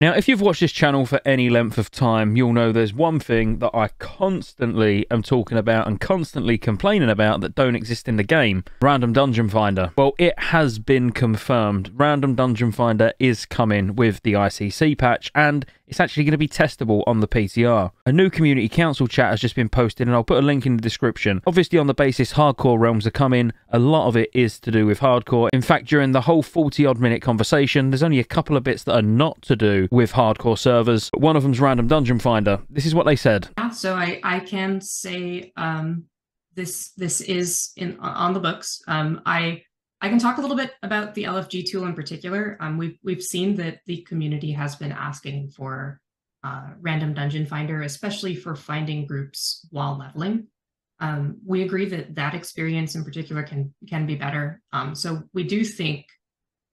Now, if you've watched this channel for any length of time, you'll know there's one thing that I constantly am talking about and constantly complaining about that don't exist in the game: Random Dungeon Finder. Well, it has been confirmed. Random Dungeon Finder is coming with the ICC patch, and it's actually going to be testable on the PTR. A new community council chat has just been posted, and I'll put a link in the description. Obviously, on the basis hardcore realms are coming, a lot of it is to do with hardcore. In fact, during the whole 40-odd minute conversation, there's only a couple of bits that are not to do with hardcore servers. One of them's Random Dungeon Finder. This is what they said. Yeah, so I can say this is on the books. I can talk a little bit about the LFG tool in particular. We've seen that the community has been asking for Random Dungeon Finder, especially for finding groups while leveling. We agree that that experience in particular can be better. So we do think,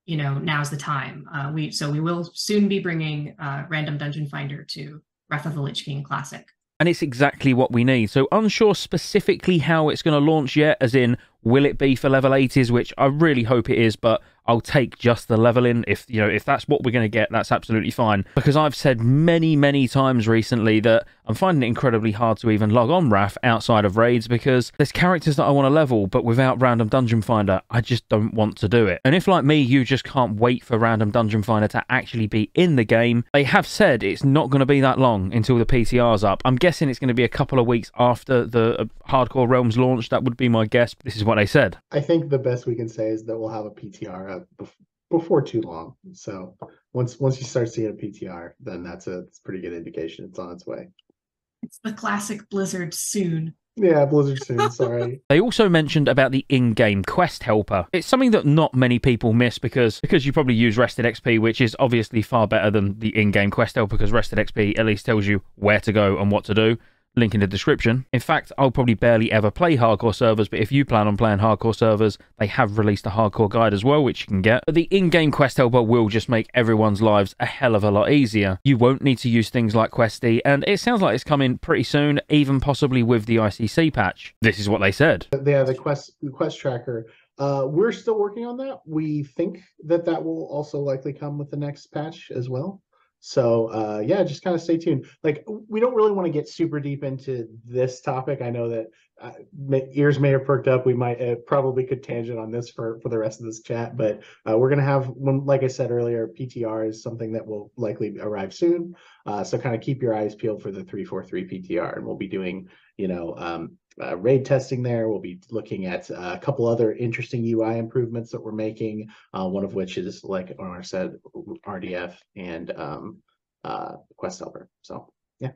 you know, now's the time. We will soon be bringing Random Dungeon Finder to Wrath of the Lich King Classic. And it's exactly what we need. So unsure specifically how it's going to launch yet, as in, will it be for level 80s, which I really hope it is, but I'll take just the leveling. If, you know, if that's what we're going to get, that's absolutely fine. Because I've said many, many times recently that I'm finding it incredibly hard to even log on Wrath outside of raids, because there's characters that I want to level, but without Random Dungeon Finder, I just don't want to do it. And if, like me, you just can't wait for Random Dungeon Finder to actually be in the game, they have said it's not going to be that long until the PTR's up. I'm guessing it's going to be a couple of weeks after the Hardcore Realms launch. That would be my guess. This is what they said. I think the best we can say is that we'll have a PTR before too long. So once you start seeing a PTR, then it's a pretty good indication it's on its way. It's the classic Blizzard soon. Yeah, Blizzard soon, sorry. They also mentioned about the in-game quest helper. It's something that not many people miss because you probably use Rested XP, which is obviously far better than the in-game quest helper, because Rested XP at least tells you where to go and what to do. Link in the description. In fact, I'll probably barely ever play hardcore servers, but if you plan on playing hardcore servers, they have released a hardcore guide as well, which you can get. But the in-game quest helper will just make everyone's lives a hell of a lot easier. You won't need to use things like Questy, and it sounds like it's coming pretty soon, even possibly with the ICC patch. This is what they said. Yeah, the quest tracker. We're still working on that. We think that will also likely come with the next patch as well. So yeah, just kind of stay tuned. Like, we don't really want to get super deep into this topic. I know that ears may have perked up. We might probably could tangent on this for the rest of this chat, but we're gonna have one, like I said earlier, PTR is something that will likely arrive soon. So kind of keep your eyes peeled for the 343 PTR, and we'll be doing, you know, raid testing there. We'll be looking at a couple other interesting UI improvements that we're making, one of which is, like Omar said, RDF and Quest Helper. So yeah.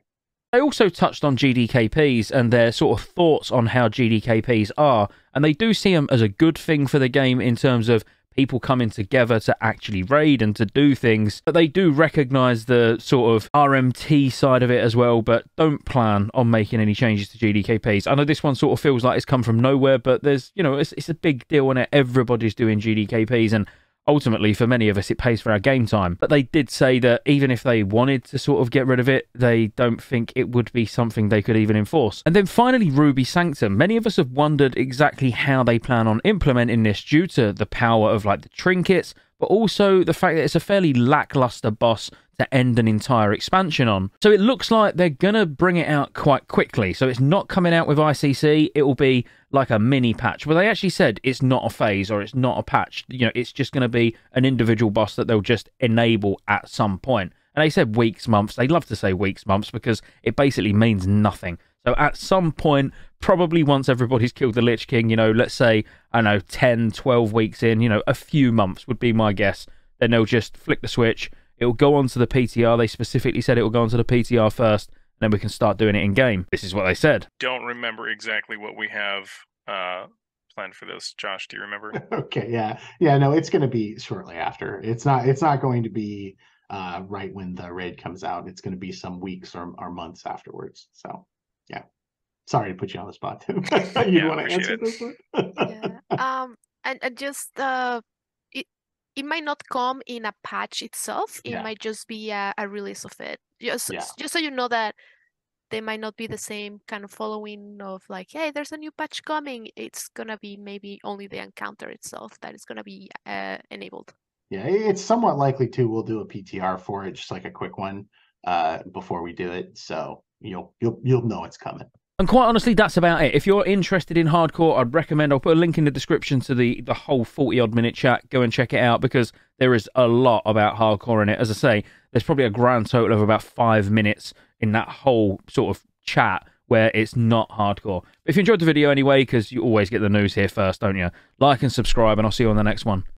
They also touched on GDKPs and their sort of thoughts on how GDKPs are, and they do see them as a good thing for the game in terms of people coming together to actually raid and to do things, but they do recognise the sort of RMT side of it as well, but don't plan on making any changes to GDKPs. I know this one sort of feels like it's come from nowhere, but there's, you know, it's a big deal on it. Everybody's doing GDKPs, and ultimately, for many of us, it pays for our game time. But they did say that even if they wanted to sort of get rid of it, they don't think it would be something they could even enforce. And then finally, Ruby Sanctum. Many of us have wondered exactly how they plan on implementing this due to the power of, like, the trinkets, but also the fact that it's a fairly lackluster boss to end an entire expansion on. So it looks like they're gonna bring it out quite quickly. So it's not coming out with ICC, it will be like a mini patch. But they actually said it's not a phase or it's not a patch. You know, it's just gonna be an individual boss that they'll just enable at some point. And they said weeks, months. They love to say weeks, months, because it basically means nothing. So at some point, probably once everybody's killed the Lich King, you know, let's say, I don't know, 10, 12 weeks in, you know, a few months would be my guess. Then they'll just flick the switch. It'll go onto the PTR. They specifically said it will go onto the PTR first, and then we can start doing it in game. This is what they said. Don't remember exactly what we have planned for this. Josh, do you remember? Okay, yeah, no, it's going to be shortly after. It's not going to be right when the raid comes out. It's going to be some weeks or months afterwards. So yeah, sorry to put you on the spot too. You want to answer this one? Yeah. And just it might not come in a patch itself. It might just be a release of it. Just so you know that they might not be the same kind of following of like, hey, there's a new patch coming. It's gonna be maybe only the encounter itself that is gonna be enabled. Yeah, it's somewhat likely too. We'll do a PTR for it, just like a quick one, before we do it. So you'll know it's coming. And quite honestly, that's about it. If you're interested in hardcore, I'd recommend, I'll put a link in the description to the whole 40-odd minute chat. Go and check it out, because there is a lot about hardcore in it. As I say, there's probably a grand total of about 5 minutes in that whole sort of chat where it's not hardcore. But if you enjoyed the video anyway, because you always get the news here first, don't you? Like and subscribe, and I'll see you on the next one.